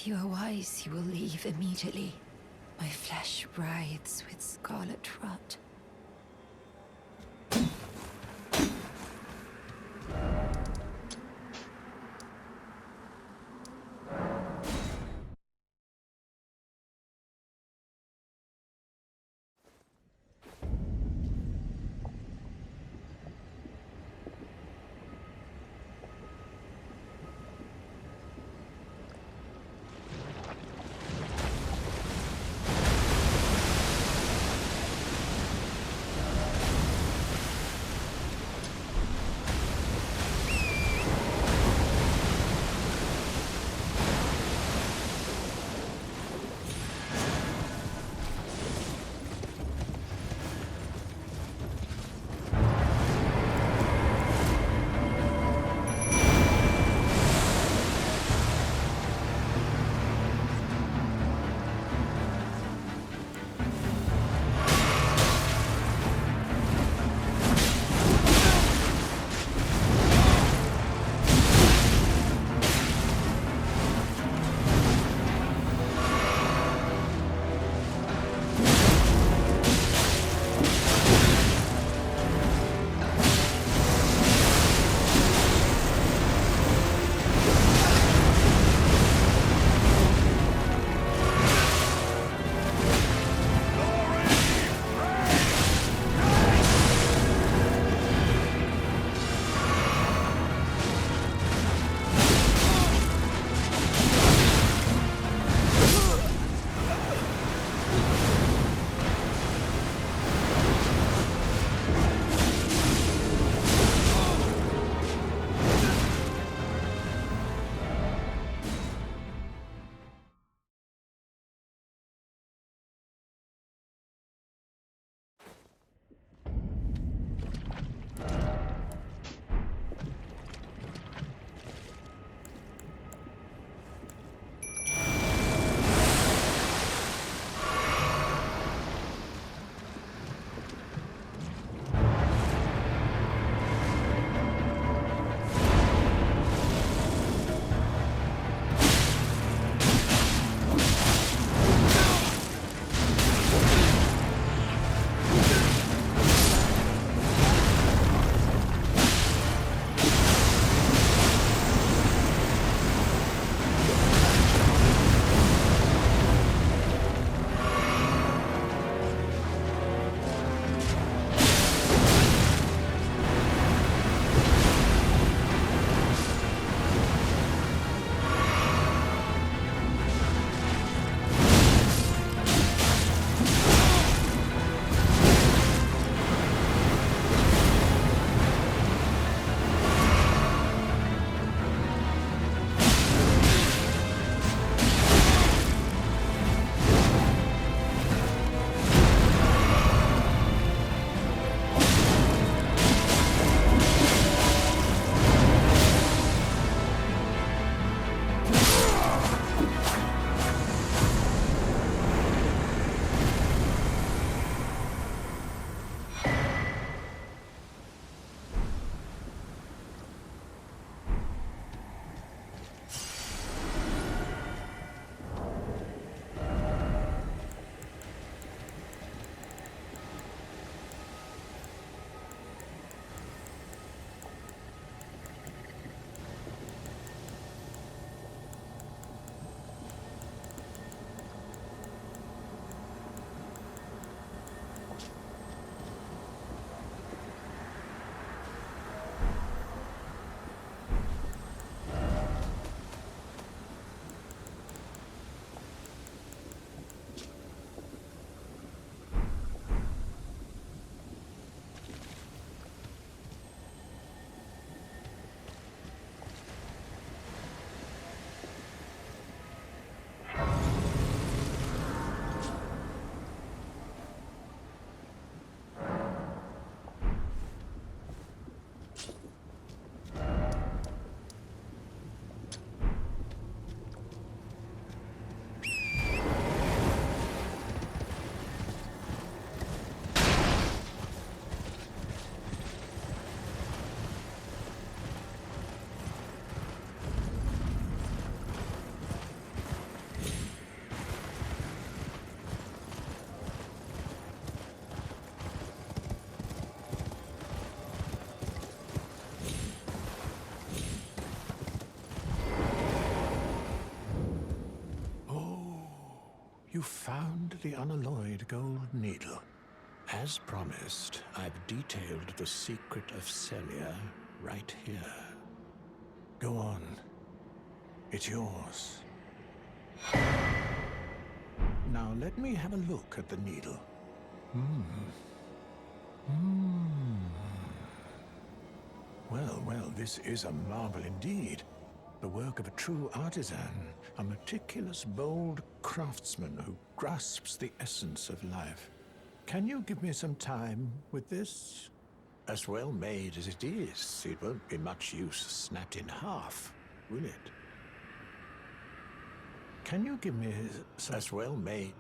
If you are wise, you will leave immediately. My flesh writhes with scarlet rot. You found the unalloyed gold needle. As promised, I've detailed the secret of Celia right here. Go on. It's yours. Now let me have a look at the needle. Well, this is a marvel indeed. The work of a true artisan, a meticulous, bold craftsman who grasps the essence of life. Can you give me some time with this? As well made as it is, it won't be much use snapped in half, will it? Can you give me some... As well made...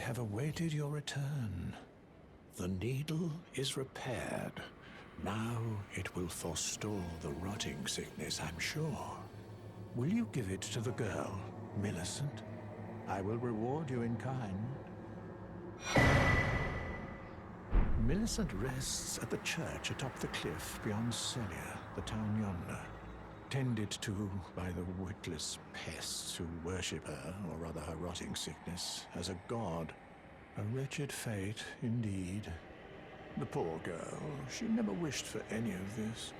have awaited your return. The needle is repaired. Now it will forestall the rotting sickness, I'm sure. Will you give it to the girl, Millicent? I will reward you in kind. Millicent rests at the church atop the cliff beyond Celia, the town yonder, tended to by the witless pests who worship her, or rather her rotting sickness, as a god. A wretched fate, indeed. The poor girl, she never wished for any of this.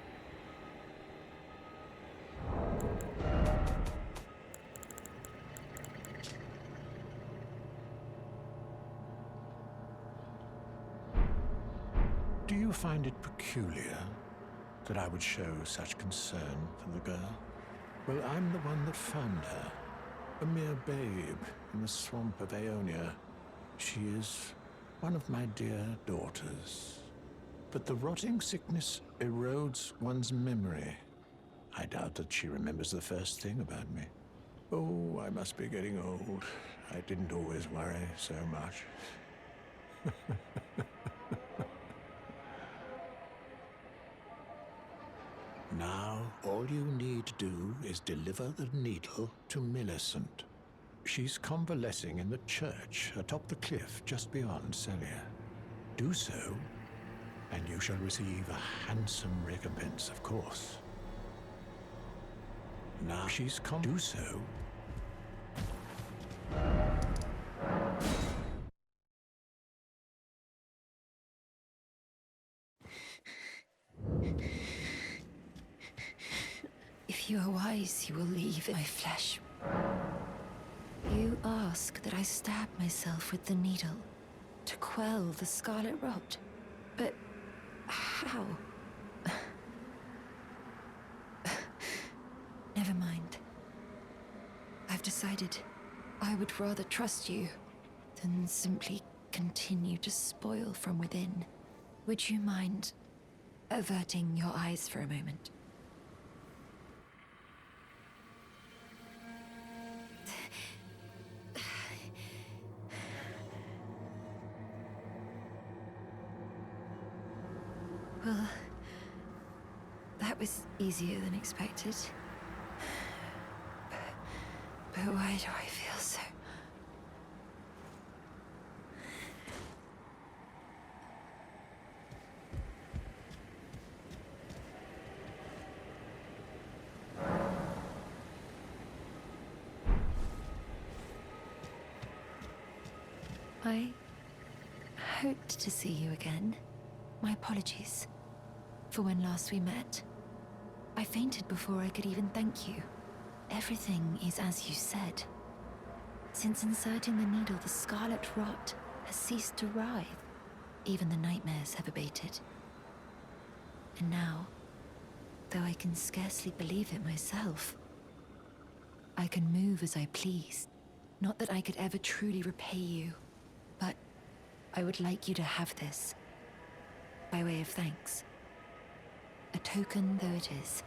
Do you find it peculiar that I would show such concern for the girl? Well, I'm the one that found her, a mere babe in the swamp of Aeonia. She is one of my dear daughters. But the rotting sickness erodes one's memory. I doubt that she remembers the first thing about me. Oh, I must be getting old. I didn't always worry so much. Now, all you need to do is deliver the needle to Millicent. She's convalescing in the church atop the cliff just beyond Celia. Do so, and you shall receive a handsome recompense, of course. Now she's do so. If you are wise, you will leave my flesh. You ask that I stab myself with the needle to quell the scarlet rot. But how? Never mind. I've decided I would rather trust you than simply continue to spoil from within. Would you mind averting your eyes for a moment? Well, that was easier than expected. But why do I feel so... I hoped to see you again. My apologies for when last we met. I fainted before I could even thank you. Everything is as you said. Since inserting the needle, the scarlet rot has ceased to writhe. Even the nightmares have abated. And now, though I can scarcely believe it myself, I can move as I please. Not that I could ever truly repay you, but I would like you to have this, by way of thanks. A token though it is.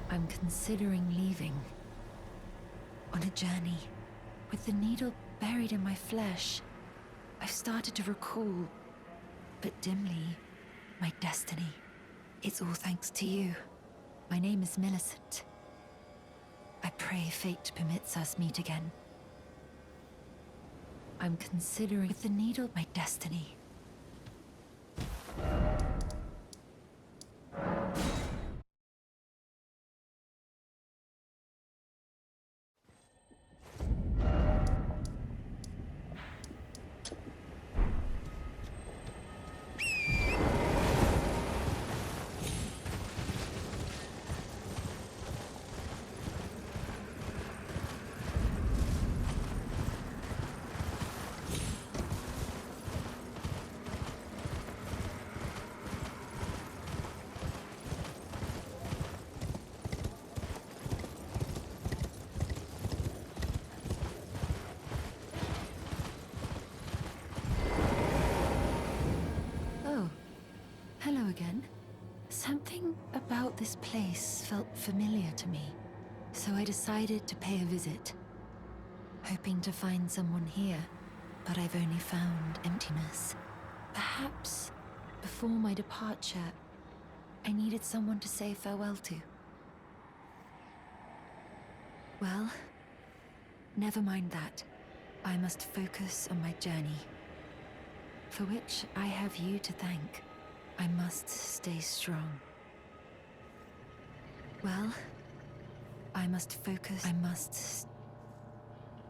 I'm considering leaving. On a journey. With the needle buried in my flesh, I've started to recall, but dimly, my destiny. It's all thanks to you. My name is Millicent. I pray fate permits us meet again. I'm considering with the needle my destiny. again. Something about this place felt familiar to me, so I decided to pay a visit, hoping to find someone here, but I've only found emptiness. Perhaps before my departure, I needed someone to say farewell to. Well, never mind that. I must focus on my journey, for which I have you to thank. I must stay strong. Well, I must focus. I must.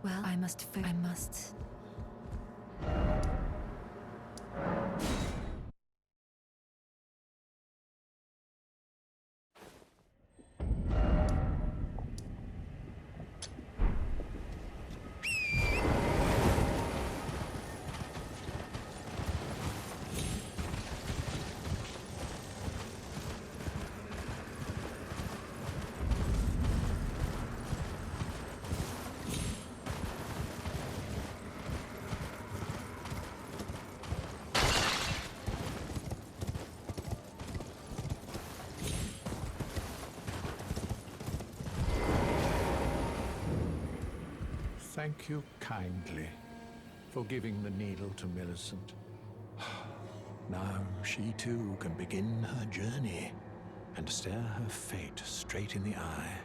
Well, I must. I must. Thank you kindly for giving the needle to Millicent. Now she too can begin her journey and stare her fate straight in the eye.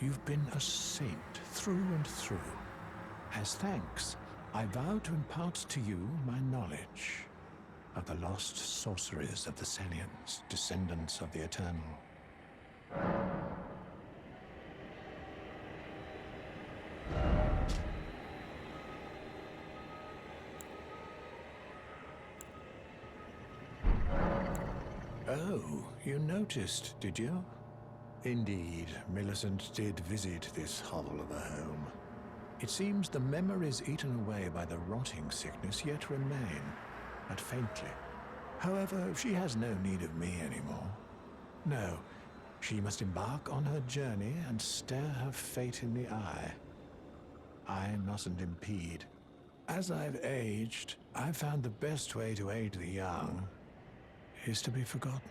You've been a saint through and through. As thanks, I vow to impart to you my knowledge of the lost sorceries of the Salians, descendants of the Eternal. Oh, you noticed, did you? Indeed, Millicent did visit this hovel of a home. It seems the memories eaten away by the rotting sickness yet remain, but faintly. However, she has no need of me anymore. No, she must embark on her journey and stare her fate in the eye. I mustn't impede. As I've aged, I've found the best way to aid the young is to be forgotten.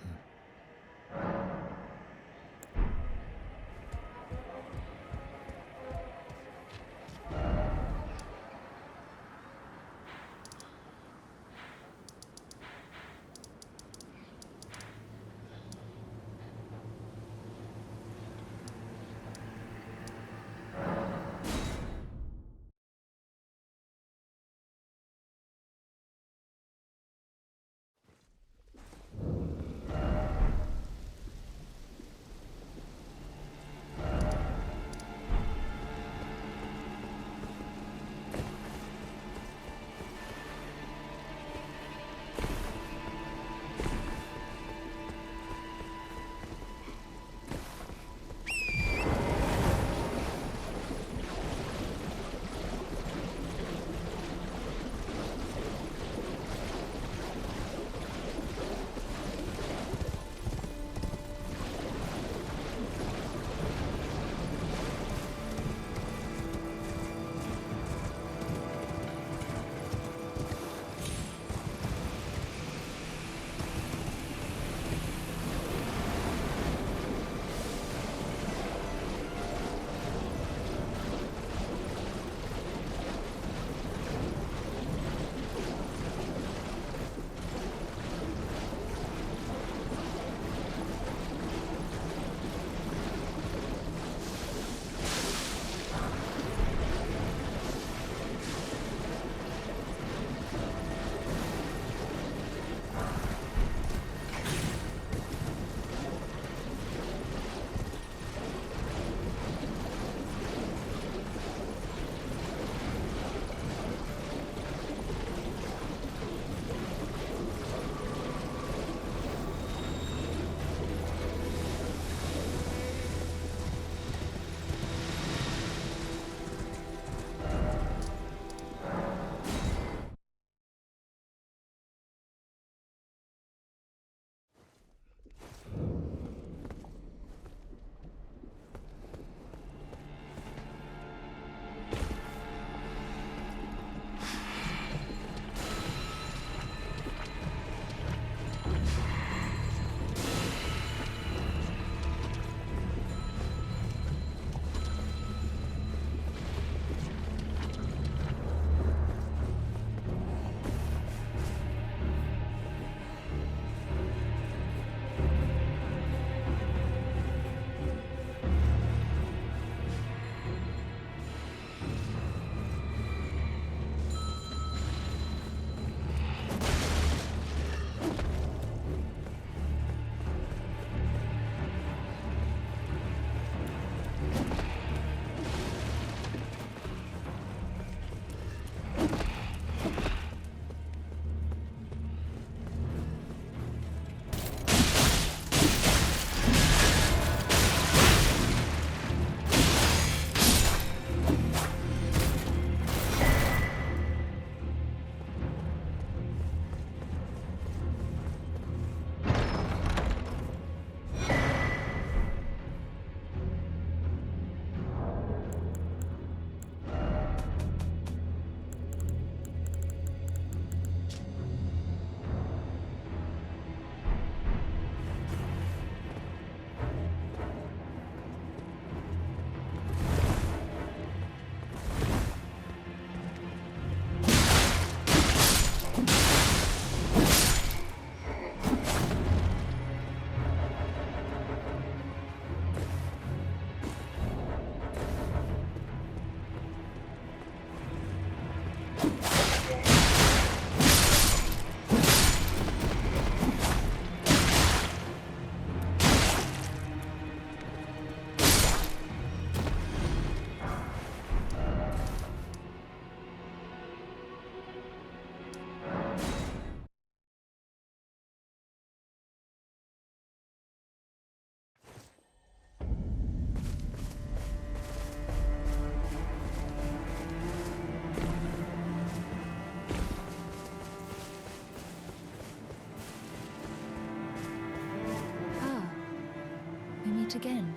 yet again.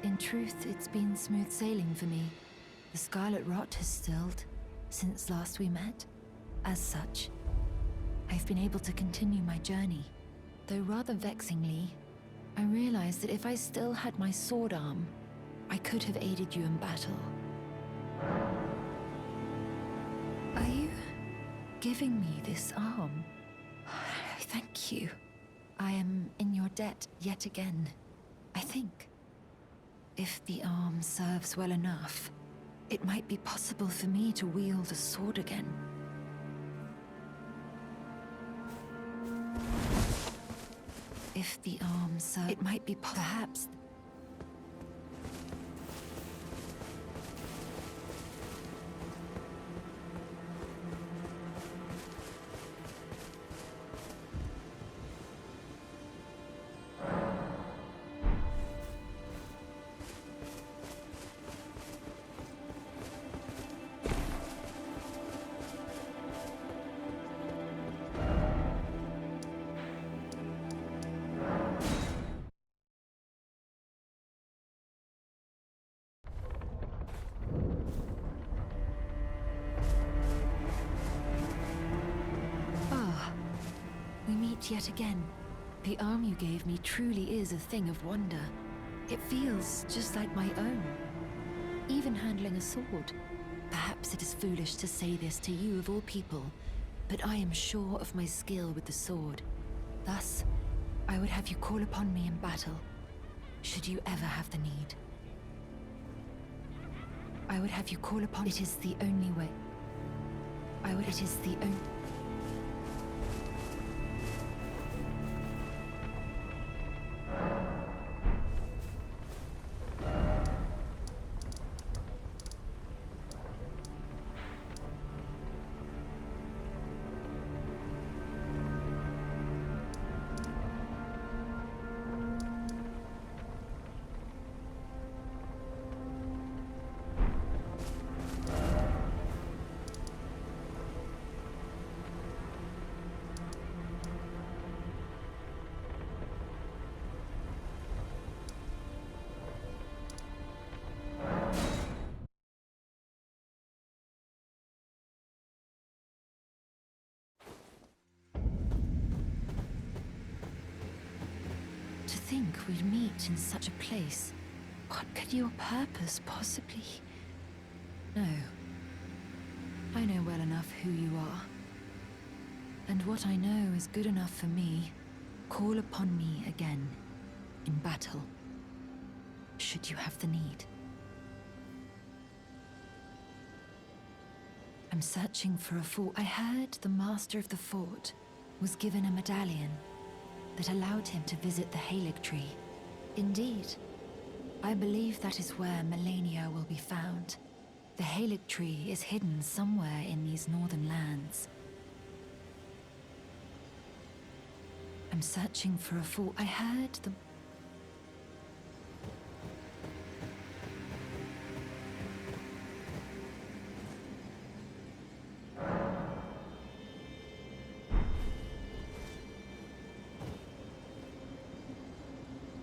In truth, it's been smooth sailing for me. The scarlet rot has stilled since last we met. As such, I've been able to continue my journey. Though rather vexingly, I realized that if I still had my sword arm, I could have aided you in battle. Are you giving me this arm? Thank you. I am in your debt yet again, I think. If the arm serves well enough, it might be possible for me to wield a sword again. If the arm serves, it might be perhaps. We meet yet again. The arm you gave me truly is a thing of wonder. It feels just like my own. Even handling a sword. Perhaps it is foolish to say this to you of all people, but I am sure of my skill with the sword. Thus, I would have you call upon me in battle, should you ever have the need. I would have you call upon. It is the only way. It is the only. To think we'd meet in such a place. What could your purpose possibly? No. I know well enough who you are. And what I know is good enough for me. Call upon me again, in battle, should you have the need. I'm searching for a fort. I heard the master of the fort was given a medallion that allowed him to visit the Halig tree. Indeed, I believe that is where Melania will be found. The Halig tree is hidden somewhere in these northern lands. I'm searching for a fort. I heard the